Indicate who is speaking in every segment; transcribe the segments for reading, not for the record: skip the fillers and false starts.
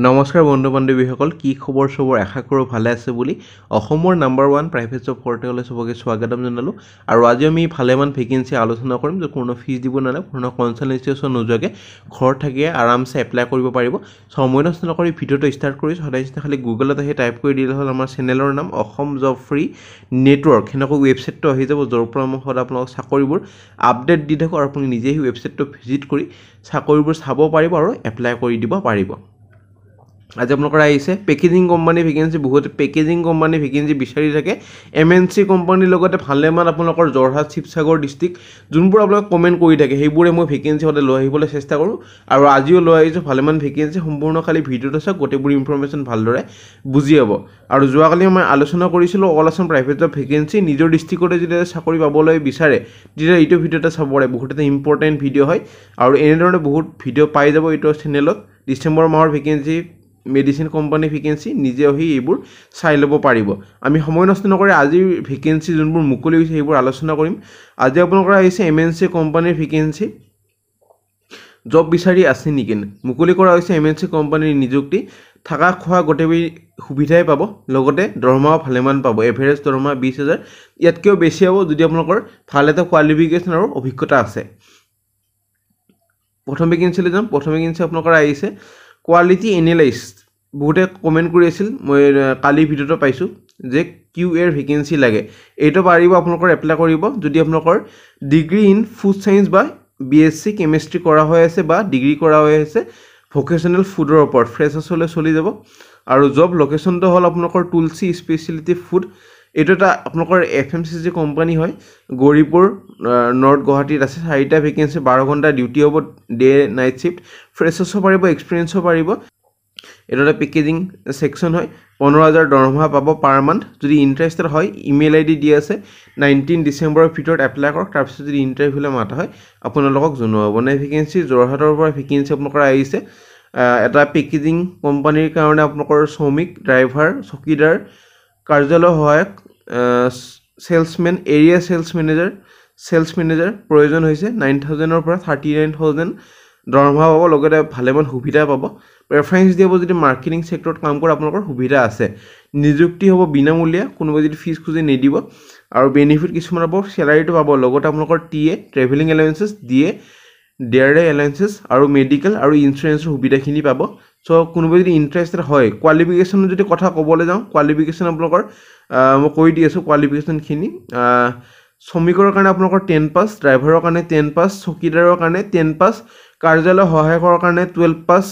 Speaker 1: নমস্কাৰ বন্ধু বান্ধৱীসকল কি খবৰ সবৰ আশা কৰোঁ ভালে আছে বুলি অসমৰ নাম্বাৰ 1 প্ৰাইভেট জব পৰ্টেললৈ সবকে স্বাগতম জনালো আৰু আজি আমি ভালেমান ভেকেন্সি আলোচনা কৰিম যে কোনো ফিজ দিব নালাগে কোনো কনসালটেন্সি নোযোৱাকৈ ঘৰত থাকিয়ে আৰামছে এপ্লাই কৰিব পাৰিব সময় নষ্ট নকৰি ভিডিঅটো ষ্টাৰ্ট কৰিছো সদায় খালি গুগলত আহি টাইপ কৰি দিলে হ'ল আমাৰ চেনেলৰ নাম অসম জব ফ্ৰী নেটৱৰ্ক হেনকৈ ৱেবছাইটটো আহি যাব য'ৰ পৰা মই সদায় আপোনালোকক চাকৰিবোৰ আপডেট দি থাকোঁ আৰু আপুনি নিজে সেই ৱেবছাইটটো ভিজিট কৰি চাকৰিবোৰ চাব পাৰিব আৰু এপ্লাই কৰি দিব পাৰিব আজি আপোনালোকৰ আহিছে পেকেজিং কোম্পানী ভেকেন্সি বহুত পেকেজিং কোম্পানী ভেকেন্সি বিচাৰি থাকে এমএনসি কোম্পানীৰ লগতে ভালেমান আপোনালোকৰ জৰহাট শিৱসাগৰ ডিস্ট্ৰিক্ট যোনবোৰ আপোনালোকে কমেন্ট কৰি থাকে সেইবোৰে মই ভেকেন্সি হতে লৈ আহিবলৈ চেষ্টা কৰোঁ আৰু আজিও লৈ আহিছো ভালেমান ভেকেন্সি সম্পূৰ্ণ খালি ভিডিঅটো চাওক গোটেইবোৰ ইনফৰমেশ্যন ভালদৰে বুজি পাব আৰু যোৱাকালি মই আলোচনা কৰিছিলোঁ all Assam private job vacancy নিজৰ ডিস্ট্ৰিক্টতে যদি চাকৰি পাবলৈ বিচাৰে তেতিয়া এইটো ভিডিঅ'টা চাব পাৰে বহুত এটা ইম্পৰ্টেণ্ট ভিডিঅ' হয় আৰু এনেধৰণে বহুত ভিডিঅ' পাই যাব এইটো চেনেলত ডিচেম্বৰ মাহৰ ভেকেন্সি মেডিসিন কোম্পানী ভেকেন্সি নিজে আহি এইবোৰ চাই ল'ব পাৰিব আমি সময় নষ্ট নকৰি আজি ভেকেন্সি যোনবোৰ মুকলি হৈছে সেইবোৰ আলোচনা কৰিম আজি আপোনালোকৰ আহিছে এমএনসি কোম্পানীৰ ভেকেন্সি জব বিচাৰি আছে নেকি মুকলি কৰা হৈছে এমএনসি কোম্পানীৰ নিযুক্তি থাকা খোৱা গোটেই সুবিধাই পাব লগতে দৰমহা ভালেমান পাব এভাৰেজ দৰমহা 20000 ইয়াতকৈ বেছি হ'ব যদি আপোনালোকৰ ভাল এটা কোৱালিফিকেশ্যন আৰু অভিজ্ঞতা আছে প্ৰথম ভেকেন্সিলৈ যাম প্ৰথম ভেকেন্সি আপোনালোকৰ আহিছে কোৱালিটি এনালাইষ্ট বহুতে কমেন্ট কৰি আছিল মই কালি ভিডিঅ'টো পাইছো যে কিউএৰ ভেকেন্সি লাগে এইটো পাৰিব আপোনালোকৰ এপ্লাই কৰিব যদি আপোনালোকৰ ডিগ্ৰী ইন ফুড সায়েন্স বা বিএসসি কেমিষ্ট্ৰি কৰা হৈ আছে বা ডিগ্ৰী কৰা হৈ আছে ভোকেশনাল ফুডৰ ওপৰত ফ্ৰেছাৰ্ছলৈ চলি যাব আৰু জব লোকেশনটো হ'ল আপোনালোকৰ তুলসী স্পেশালিটি ফুড এইটো এটা আপোনালোকৰ এফএমসিজি কোম্পানী হয় গৌৰীপুৰ নৰ্থ গুৱাহাটীত আছে 4টা ভেকেন্সি 12 ঘণ্টা ডিউটি হ'ব ডে নাইট শিফট ফ্ৰেছাৰ্ছও পাৰিব এক্সপিৰিয়েন্সও পাৰিব এটা পেকেজিং সেকশন হয় 15000 দৰমহা পাব পাৰ মান্থ যদি ইন্টাৰেস্টেড হয় ইমেইল আইডি দি আছে 19 ডিসেম্বৰৰ ভিতৰত এপ্লাই কৰক তাৰ পিছত যদি ইন্টাৰভিউলৈ মাতা হয় আপোনালোকক জনোৱা হ'ব নাই ভেকেন্সি জৰহাটৰ পৰা ভেকেন্সি আপোনালোকৰ আহিছে এটা পেকেজিং কোম্পানীৰ কাৰণে আপোনালোকৰ শ্ৰমিক ড্ৰাইভাৰ চকীদাৰ কাৰ্যালয় সহায়ক সেলসম্যান এৰিয়া সেলস মেনেজাৰ প্ৰয়োজন হৈছে 9000 ৰ পৰা 39000 দৰমহা পাব লগতে ভালেমান সুবিধা পাব প্ৰেফাৰেন্স দিব যদি মাৰ্কেটিং সেক্টৰত কাম কৰা আপোনালোকৰ সুবিধা আছে নিযুক্তি হ'ব বিনামূলীয়া কোনোবা যদি ফিজ খুজি নিদিব আৰু বেনিফিট কিছুমান পাব স্যালাৰিটো পাব লগতে আপোনালোকৰ টিএ ট্ৰেভেলিং এলাউন্সেস দিয়ে ডেয়াৰে এলাউন্সেস আৰু মেডিকেল আৰু ইনস্যুৰেন্সৰ সুবিধাখিনি পাব সো কোনোবা যদি ইন্টাৰেস্টেড হয় কোৱালিফিকেশ্যন যদি কথা ক'বলৈ যাওঁ কোৱালিফিকেশ্যন আপোনালোকৰ মই কৈ দি আছো কোৱালিফিকেশ্যনখিনি শ্ৰমিকৰ কাৰণে আপোনালোকৰ 10 পাছ ড্ৰাইভাৰৰ কাৰণে 10 পাছ চকীদাৰৰ কাৰণে 10 পাছ কাৰ্যালয় সহায়কৰ কাৰণে 12 পাছ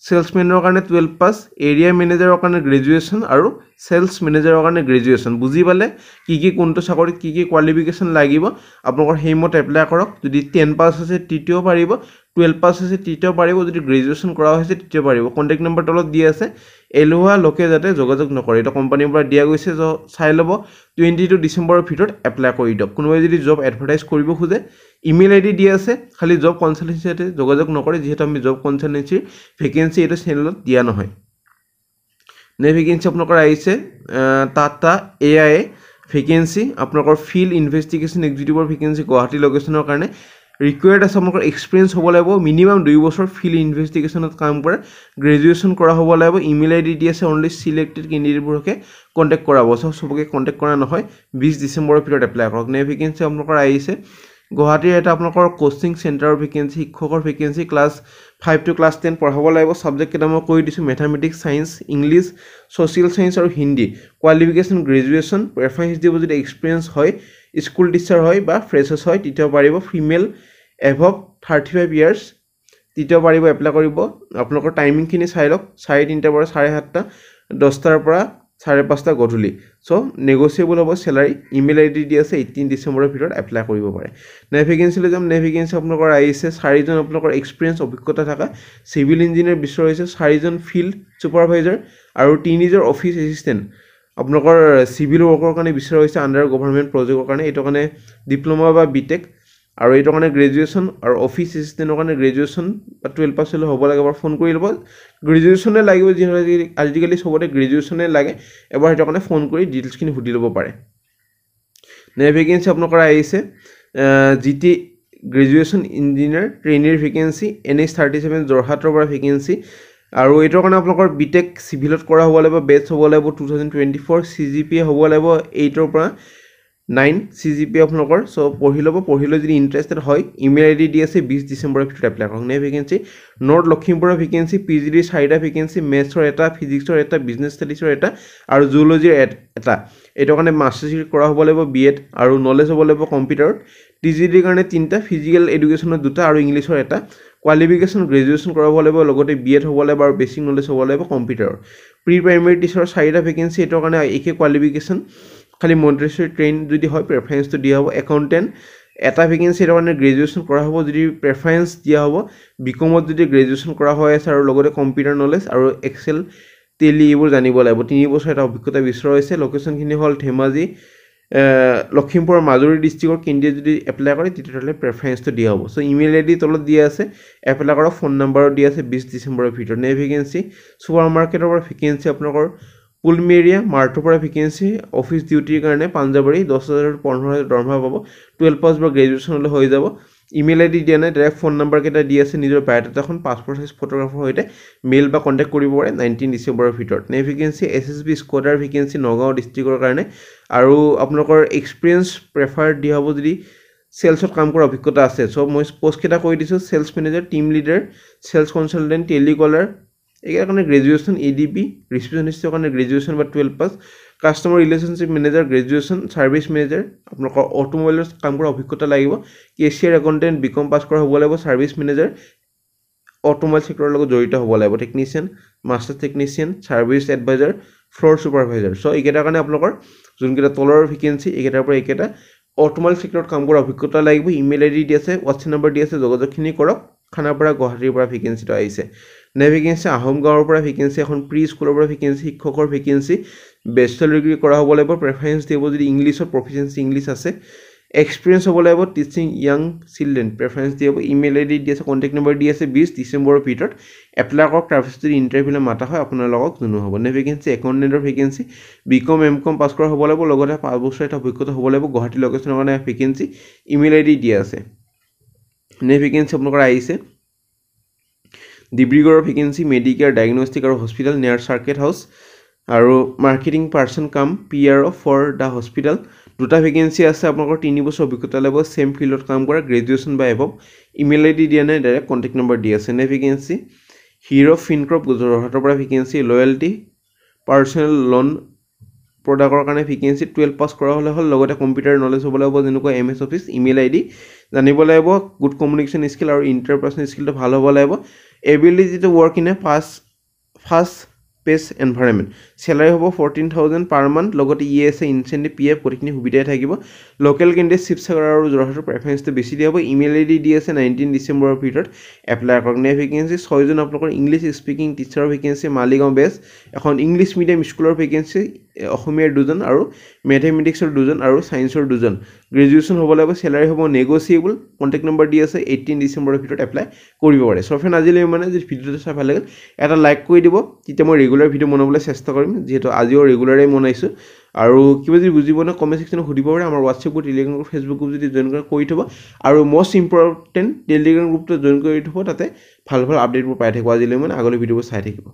Speaker 1: সেলসম্যানৰ কাৰণে 12 পাছ এৰিয়া মেনেজাৰৰ কাৰণে গ্ৰেজুৱেচন আৰু সেলস মেনেজাৰৰ কাৰণে গ্ৰেজুৱেচন বুজি পালে কি কোনটো চাকৰিত কি কোৱালিফিকেশ্যন লাগিব আপোনালোকৰ হেইমত এপ্লাই কৰক যদি 10 পাছ আছে তৃতীয় পাৰিব 12 পাছ আছে তৃতীয় পাৰিব যদি গ্ৰেজুৱেচন কৰা হৈছে তৃতীয় পাৰিব কন্টাক্ট নম্বৰ তলত দি আছে এলোহা লোকে যাতে যোগাযোগ নকৰে এটা কোম্পানীৰ পৰা দিয়া গৈছে চাই ল'ব 22 ডিসেম্বৰৰ ভিতৰত এপ্লাই কৰি দিয়ক কোনোবাই যদি জব এডভাৰটাইজ কৰিব খোজে ইমেইল আইডি দি আছে খালি জব কনসালটেন্সিতে যোগাযোগ নকৰে যেহেতু আমি জব কনসালটেন্সিৰ ভেকেন্সি এটা চেনেলত দিয়া নহয় নে ভেকেন্সি আপোনালোকৰ আহিছে টাটা এআই ভেকেন্সি আপোনালোকৰ ফিল্ড ইনভেষ্টিগেশ্যন এক্সিকিউটিভৰ ভেকেন্সি গুৱাহাটী লোকেশনৰ কাৰণে ৰিকোয়াৰ্ড আছে আপোনালোকৰ এক্সপিৰিয়েন্স হ'ব লাগিব মিনিমাম 2 বছৰ ফিল্ড ইনভেষ্টিগেশ্যনত কাম কৰা গ্ৰেজুৱেচন কৰা হ'ব লাগিব ইমেইল আইডি দি আছে অনলি সিলেক্টেড কেণ্ডিডেটবোৰকে কন্টাক্ট কৰাব সবকে কন্টাক্ট কৰা নহয় 20 ডিসেম্বৰৰ ভিতৰত এপ্লাই কৰক নে ভেকেন্সি আপোনালোকৰ আহিছে গুৱাহাটীৰ এটা আপোনালোকৰ কোচিং চেণ্টাৰৰ ভেকেন্সি শিক্ষকৰ ভেকেন্সি ক্লাছ 5 টু ক্লাছ 10 পঢ়াব লাগিব সাবজেক্ট কেইটা মই কৈ দিছো mathematics science English social science আৰু হিন্দী কোৱালিফিকেশ্যন গ্ৰেজুৱেচন প্ৰেফাৰেন্স দিব যদি এক্সপিৰিয়েন্স হয় স্কুল টিচাৰ হয় বা ফ্ৰেছাৰ্ছ হয় তৃতীয় পাৰিব ফিমেল এভব 35 ইয়াৰ্স তৃতীয় পাৰিব এপ্লাই কৰিব আপোনালোকৰ টাইমিংখিনি চাই লওক 3:30 পৰা 7:30 10টাৰ পৰা 5:30 গধূলি সো নেগোশিয়েবল হ'ব স্যালাৰি ইমেইল আইডি দি আছে 18 ডিসেম্বৰৰ ভিতৰত এপ্লাই কৰিব পাৰে নে ভেকেন্সিলৈ যাম নে ভেকেন্সি আপোনালোকৰ আহিছে 4জন আপোনালোকৰ এক্সপিৰিয়েন্স অভিজ্ঞতা থকা সিভিল ইঞ্জিনিয়াৰ বিচাৰিছে 4জন ফিল্ড সুপাৰভাইজাৰ আৰু 3জন অফিচ এসিস্টেন্ট আপোনালোকৰ সিভিল ওয়াৰ্কৰ কাৰণে বিচাৰা হৈছে আন্ডাৰ গভৰ্ণমেণ্ট প্ৰজেক্টৰ কাৰণে এইটো কাৰণে ডিপ্লোমা বা বিটেক আৰু এইটো কাৰণে গ্ৰেজুৱেচন আৰু অফিচ এসিস্টেন্টৰ কাৰণে গ্ৰেজুৱেচন বা 12 পাছ হলে হ'ব লাগে এবাৰ ফোন কৰি ল'ব গ্ৰেজুৱেচনে লাগিব যি আজিকালি সবতে গ্ৰেজুৱেচনে লাগে এবাৰ এটা কাৰণে ফোন কৰি ডিটেইলছখিনি সুধি ল'ব পাৰে নে ভেকেন্সি আপোনালোকৰ আহিছে জিটি গ্ৰেজুৱেচন ইঞ্জিনিয়াৰ ট্ৰেইনিৰ ভেকেন্সি NH37 জৰহাটৰ পৰা ভেকেন্সি আৰু এইটোৰ কাৰণে আপোনালোকৰ বিটেক চিভিলত কৰা হ'ব লাগিব, বেচ হ'ব লাগিব 2024, CGPA হ'ব লাগিব 8ৰ পৰা 9 CGPA আপোনালোকৰ। চ' পঢ়ি ল'ব, পঢ়িলে যদি ইণ্টাৰেষ্টেড হয় ইমেইল ID দি আছে 20 ডিচেম্বৰৰ ভিতৰত এপ্লাই কৰক। নে ভেকেঞ্চি নৰ্থ লখিমপুৰৰ ভেকেঞ্চি, PGD 4টা ভেকেঞ্চি, মেথছৰ এটা, ফিজিক্সৰ এটা, বিজনেছ ষ্টাডিছৰ এটা আৰু জুলজিৰ এটা। এইটোৰ কাৰণে মাষ্টাৰ্ছ ডিগ্ৰী কৰা হ'ব লাগিব BEd আৰু নলেজ হ'ব লাগিব কম্পিউটাৰত। TGDৰ কাৰণে 3টা, ফিজিকেল এডুকেশ্যনৰ 2টা আৰু ইংলিছৰ এটা। কোৱালিফিকেশ্যন গ্ৰেজুৱেশ্যন কৰাব লাগিব, লগতে BEd হ'ব লাগিব আৰু বেছিক নলেজ হ'ব লাগিব কম্পিউটাৰৰ। প্ৰি প্ৰাইমেৰী টিচাৰৰ 4টা ভেকেঞ্চি, এইটোৰ কাৰণে একে কোৱালিফিকেশ্যন, খালি মণ্টেছৰী ট্ৰেইন যদি হয় প্ৰেফাৰেঞ্চটো দিয়া হ'ব। একাউণ্টেণ্ট এটা ভেকেঞ্চি, এইটোৰ কাৰণে গ্ৰেজুৱেশ্যন কৰা হ'ব, যদি প্ৰেফাৰেঞ্চ দিয়া হ'ব। বিকমত যদি গ্ৰেজুৱেশ্যন কৰা হৈ আছে আৰু লগতে কম্পিউটাৰ নলেজ আৰু এক্সেল টেলি এইবোৰ জানিব লাগিব। 3 বছৰ এটা অভিজ্ঞতা বিচৰা হৈছে। লোকেশ্যনখিনি হ'ল ধেমাজি, লখিমপুৰ, মাজুলী ডিষ্ট্ৰিক্টৰ কেন্দ্ৰীয় যদি এপ্লাই কৰে তেতিয়াহ'লে প্ৰেফাৰেঞ্চটো দিয়া হ'ব। চ' ইমেইল ID তলত দিয়া আছে, এপ্লাই কৰক, ফোন নাম্বাৰো দিয়া আছে 20 ডিচেম্বৰৰ ভিতৰত। নে ভেকেঞ্চি ছুপাৰ মাৰ্কেটৰ পৰা ভেকেঞ্চি আপোনালোকৰ পুলমেৰিয়া মাৰ্টৰ পৰা ভেকেঞ্চি, অফিচ ডিউটিৰ কাৰণে পাঞ্জাবাৰী 10,000 15,000 দৰমহা পাব। 12 পাছ বা গ্ৰেজুৱেশ্যন হ'লে হৈ যাব। ইমেইল ID দিয়া নাই, ডাইৰেক্ট ফোন নাম্বাৰকেইটা দি আছে, নিজৰ বায়'ডাটাখন পাছপৰ্ট চাইজ ফটোগ্ৰাফৰ সৈতে মেইল বা কণ্টেক্ট কৰিব পাৰে 19 ডিচেম্বৰৰ ভিতৰত। নে ভেকেঞ্চি SSB স্কোৱাডাৰ ভেকেঞ্চি নগাঁও ডিষ্ট্ৰিক্টৰ কাৰণে আৰু আপোনালোকৰ এক্সপিৰিয়েঞ্চ প্ৰেফাৰ দিয়া হ'ব যদি চেলছত কাম কৰা অভিজ্ঞতা আছে। চ' মই পষ্টকেইটা কৈ দিছোঁ, sales manager, team leader, sales consultant, telecaller, এইকেইটাৰ কাৰণে গ্ৰেজুৱেশ্যন, ADP, ৰিচিপশ্যনিষ্টৰ কাৰণে গ্ৰেজুৱেশ্যন বা 12 pass, customer relationship manager graduation, service manager আপোনালোকৰ অটোমোবাইলত কাম কৰা অভিজ্ঞতা লাগিব, কেচিয়াৰ একাউণ্টেণ্ট BCom পাছ কৰা হ'ব লাগিব, ছাৰ্ভিচ মেনেজাৰ অটোমোবাইল ছেক্টৰৰ লগত জড়িত হ'ব লাগিব, technician, master technician, service advisor, floor supervisor. So' এইকেইটাৰ কাৰণে আপোনালোকৰ যোনকেইটা তলৰ ভেকেঞ্চি এইকেইটাৰ পৰা এইকেইটা অটোমোবাইল ছেক্টৰত কাম কৰা অভিজ্ঞতা লাগিব। ইমেইল ID দি আছে, হোৱাটছএপ নম্বৰ দি আছে, যোগাযোগখিনি কৰক। খানাপাৰা গুৱাহাটীৰ পৰা ভেকেঞ্চিটো আহিছে। নে ভেকেঞ্চি আহোম গাঁৱৰ পৰা ভেকেঞ্চি, এখন প্ৰি স্কুলৰ পৰা ভেকেঞ্চি, শিক্ষকৰ ভেকেঞ্চি, বেচেলৰ ডিগ্ৰী কৰা হ'ব লাগিব, প্ৰেফাৰেঞ্চ দিব যদি ইংলিছত প্ৰফিচিয়েঞ্চি ইংলিছ আছে, এক্সপিৰিয়েঞ্চ হ'ব লাগিব, টিচিং য়াং চিলড্ৰেন প্ৰেফাৰেঞ্চ দিব। ইমেইল ID দি আছে, কণ্টেক্ট নম্বৰ দি আছে 20 ডিচেম্বৰৰ ভিতৰত এপ্লাই কৰক। তাৰপিছত যদি ইণ্টাৰভিউলৈ মাতা হয় আপোনাৰ লগত জনোৱা হ'ব। নে ভেকেঞ্চি একাউণ্টেণ্টৰ ভেকেঞ্চি, BCom MCom পাছ কৰা হ'ব লাগিব, লগতে 5 বছৰ এটা অভিজ্ঞতা হ'ব লাগিব। গুৱাহাটী লোকেশ্যনৰ কাৰণে ভেকেঞ্চি, ইমেইল ID দিয়া আছে। নে ভেকেঞ্চি আপোনালোকৰ আহিছে ডিব্ৰুগড়ৰ ভেকেঞ্চি, মেডিকেয়াৰ ডায়েগনষ্টিক আৰু হস্পিটেল নিয়াৰ চাৰ্কেট হাউচ আৰু মাৰ্কেটিং পাৰ্চন কাম PRO ফৰ দ্য হস্পিটেল। 2টা ভেকেঞ্চি আছে আপোনালোকৰ 3 বছৰ অভিজ্ঞতা লাগিব, ছেম ফিল্ডত কাম কৰা, গ্ৰেজুৱেশ্যন বা এভভ। ইমেইল ID দিয়া নাই, ডাইৰেক্ট কণ্টেক্ট নম্বৰ দি আছে। নে ভেকেঞ্চি হিৰ' ফিনক্ৰপ যোৰহাটৰ পৰা ভেকেঞ্চি, লয়েলটি পাৰ্চনেল লোন প্ৰডাক্টৰ কাৰণে ভেকেঞ্চি, 12 পাছ কৰা হ'লে হ'ল, লগতে কম্পিউটাৰ নলেজ হ'ব লাগিব যেনেকুৱা MS অফিচ। ইমেইল ID জানিব লাগিব, গুড কমিউনিকেশ্যন স্কিল আৰু ইণ্টাৰপাৰ্চনেল স্কিলটো ভাল হ'ব লাগিব। Ability to work in a fast pace environment. Salary হ'ব 14,000 পাৰ মান্থ, লগতে ESA ইনচেণ্টিভ PF গোটেইখিনি সুবিধাই থাকিব। লোকেল কেণ্ডিডেট শিৱসাগৰ আৰু যোৰহাটৰ প্ৰেফাৰেঞ্চটো বেছি দিয়া হ'ব। ইমেইল ID দি আছে 19 ডিচেম্বৰৰ ভিতৰত এপ্লাই কৰক। নে ভেকেঞ্চি 6জন আপোনালোকৰ ইংলিছ স্পিকিং টিচাৰৰ ভেকেঞ্চি, মালিগাঁও বেষ্ট। এখন ইংলিছ মিডিয়াম স্কুলৰ ভেকেঞ্চি, অসমীয়াৰ 2জন আৰু মেথমেটিক্সৰ 2জন আৰু ছায়েন্সৰ 2জন। গ্ৰেজুৱেশ্যন হ'ব লাগিব, চেলাৰী হ'ব নেগচিয়েবল। কণ্টেক্ট নম্বৰ দি আছে 18 ডিচেম্বৰৰ ভিতৰত এপ্লাই কৰিব পাৰে। চ' ফ্ৰেণ্ড আজিলৈ মানে যদি ভিডিঅ'টো চাই ভাল লাগিল এটা লাইক কৰি দিব, তেতিয়া মই ৰেগুলাৰ ভিডিঅ' বনাবলৈ চেষ্টা কৰিম, যিহেতু আজিও ৰেগুলাৰেই বনাইছোঁ। আৰু কিবা যদি বুজিব নাই কমেণ্ট ছেকশ্যনত সুধিব পাৰে। আমাৰ WhatsApp group, Telegram group, Facebook group যদি জইন কৰি থ'ব, আৰু মষ্ট ইম্পৰ্টেণ্ট টেলিগ্ৰাম গ্ৰুপটো জইন কৰি থ'ব, তাতে ভাল ভাল আপডেটবোৰ পাই থাকিব। আজিলৈ মানে আগলৈ ভিডিঅ'বোৰ চাই থাকিব।